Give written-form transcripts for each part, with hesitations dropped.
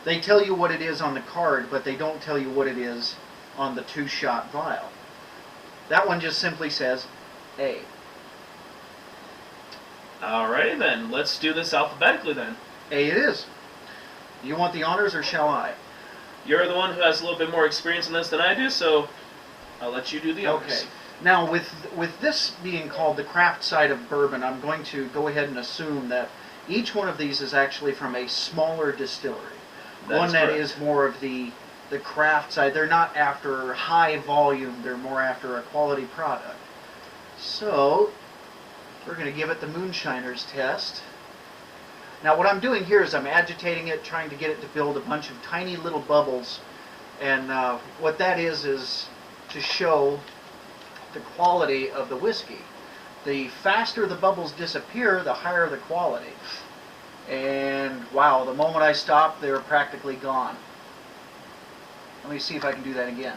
They tell you what it is on the card, but they don't tell you what it is on the 2-shot vial. That one just simply says A. Alrighty then, let's do this alphabetically then. A it is. You want the honors or shall I? You're the one who has a little bit more experience in this than I do, so I'll let you do the honors. Okay. Now, with this being called the craft side of bourbon, I'm going to go ahead and assume that each one of these is actually from a smaller distillery. One that is more of the craft side. They're not after high volume, they're more after a quality product. So, we're going to give it the moonshiner's test. Now what I'm doing here is I'm agitating it, trying to get it to build a bunch of tiny little bubbles. And what that is to show the quality of the whiskey. The faster the bubbles disappear, the higher the quality. And wow, the moment I stop, they're practically gone. Let me see if I can do that again.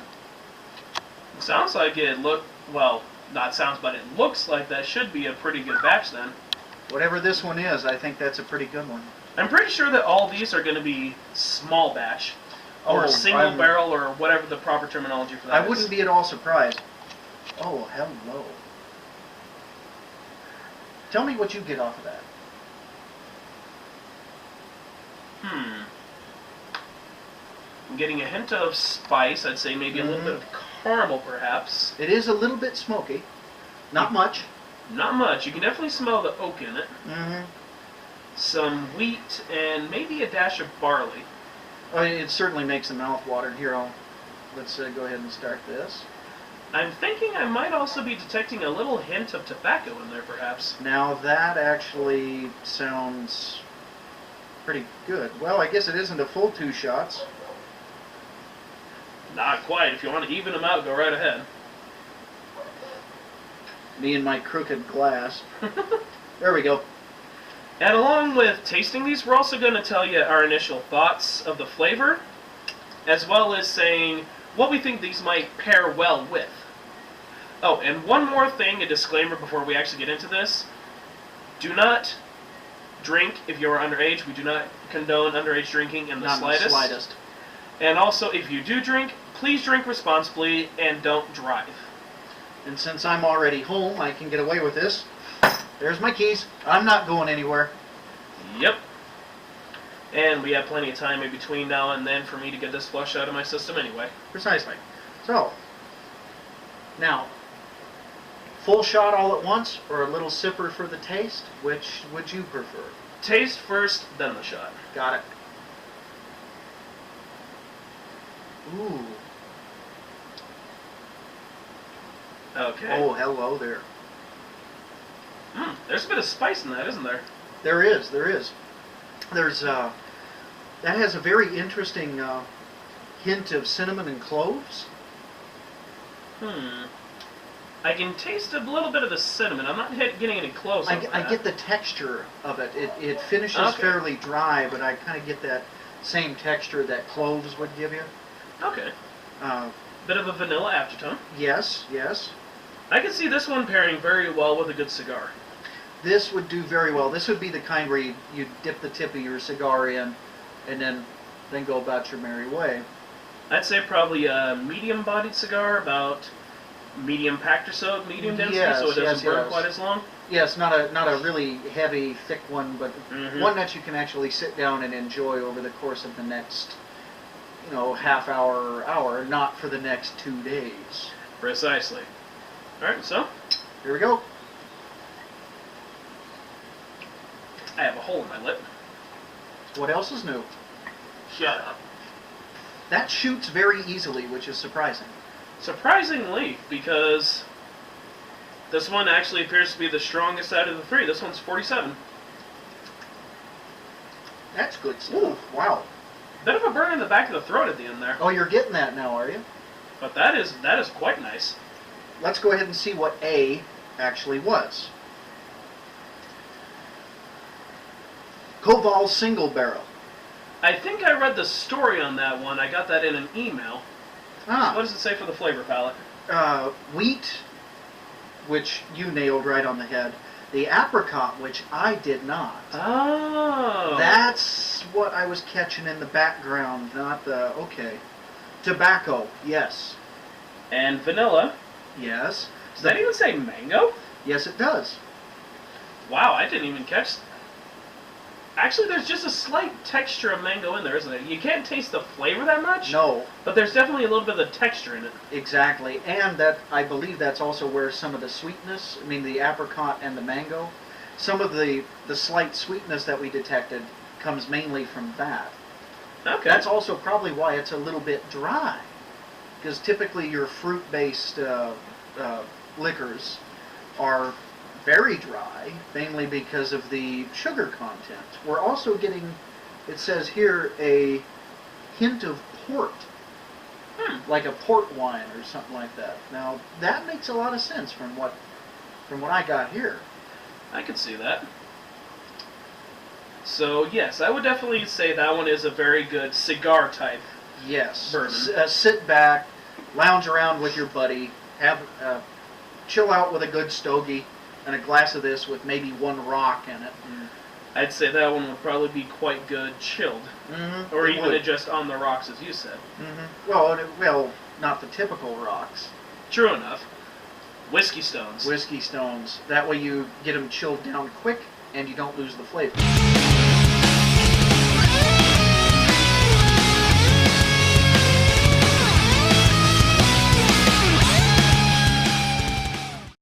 It sounds like it but it looks like that should be a pretty good batch then. Whatever this one is, I think that's a pretty good one. I'm pretty sure that all these are going to be small batch, or single barrel, or whatever the proper terminology for that is. I wouldn't be at all surprised. Oh, hello. Tell me what you get off of that. I'm getting a hint of spice. I'd say maybe a little bit of caramel, perhaps. It is a little bit smoky. Not much. Not much. You can definitely smell the oak in it. Mm-hmm. Some wheat and maybe a dash of barley. Oh, it certainly makes the mouth water. Here, let's go ahead and start this. I'm thinking I might also be detecting a little hint of tobacco in there, perhaps. Now that actually sounds pretty good. Well, I guess it isn't a full 2 shots. Not quite. If you want to even them out, go right ahead. Me and my crooked glass. There we go. And along with tasting these, we're also going to tell you our initial thoughts of the flavor, as well as saying what we think these might pair well with. Oh, and one more thing, a disclaimer before we actually get into this. Do not drink if you are underage. We do not condone underage drinking in the slightest. And also, if you do drink, please drink responsibly and don't drive. And since I'm already home, I can get away with this. There's my keys. I'm not going anywhere. Yep. And we have plenty of time in between now and then for me to get this flushed out of my system anyway. Precisely. So, now, full shot all at once or a little sipper for the taste? Which would you prefer? Taste first, then the shot. Got it. Ooh. Okay. Oh, hello there. There's a bit of spice in that, isn't there? There is. There's, that has a very interesting hint of cinnamon and cloves. I can taste a little bit of the cinnamon. I'm not getting any cloves. I get the texture of it. It finishes fairly dry, but I kind of get that same texture that cloves would give you. Okay. Bit of a vanilla aftertone. Yes, yes. I can see this one pairing very well with a good cigar. This would do very well. This would be the kind where you dip the tip of your cigar in and then go about your merry way. I'd say probably a medium-bodied cigar, about medium packed or so, medium density, so it doesn't burn quite as long. Yes, not a really heavy, thick one, but one that you can actually sit down and enjoy over the course of the next, half hour, not for the next 2 days. Precisely. Alright, so here we go. I have a hole in my lip. What else is new? Shut up. That shoots very easily, which is surprising. Surprisingly, because this one actually appears to be the strongest out of the three. This one's 47. That's good stuff. Ooh, wow. Bit of a burn in the back of the throat at the end there. Oh, you're getting that now, are you? But that is quite nice. Let's go ahead and see what A actually was. Koval single barrel. I think I read the story on that one. I got that in an email. Ah. What does it say for the flavor palette? Wheat, which you nailed right on the head. The apricot, which I did not. Oh. That's what I was catching in the background, not the... Okay. Tobacco, yes. And vanilla. Yes. Does that even say mango? Yes, it does. Wow, I didn't even catch... Actually, there's just a slight texture of mango in there, isn't it? You can't taste the flavor that much. No. But there's definitely a little bit of the texture in it. Exactly. And that, I believe that's also where some of the sweetness, I mean the apricot and the mango, some of the slight sweetness that we detected comes mainly from that. Okay. That's also probably why it's a little bit dry. Because typically your fruit-based liquors are very dry, mainly because of the sugar content. We're also getting, it says here, a hint of port. Like a port wine or something like that. Now, that makes a lot of sense from what I got here. I could see that. So, yes, I would definitely say that one is a very good cigar type. Yes. Bourbon. Sit back, lounge around with your buddy, have chill out with a good stogie and a glass of this with maybe one rock in it. I'd say that one would probably be quite good chilled. Mm-hmm. Or even just on the rocks, as you said. Mm-hmm. Well, not the typical rocks. True enough. Whiskey stones. Whiskey stones. That way you get them chilled down quick and you don't lose the flavor.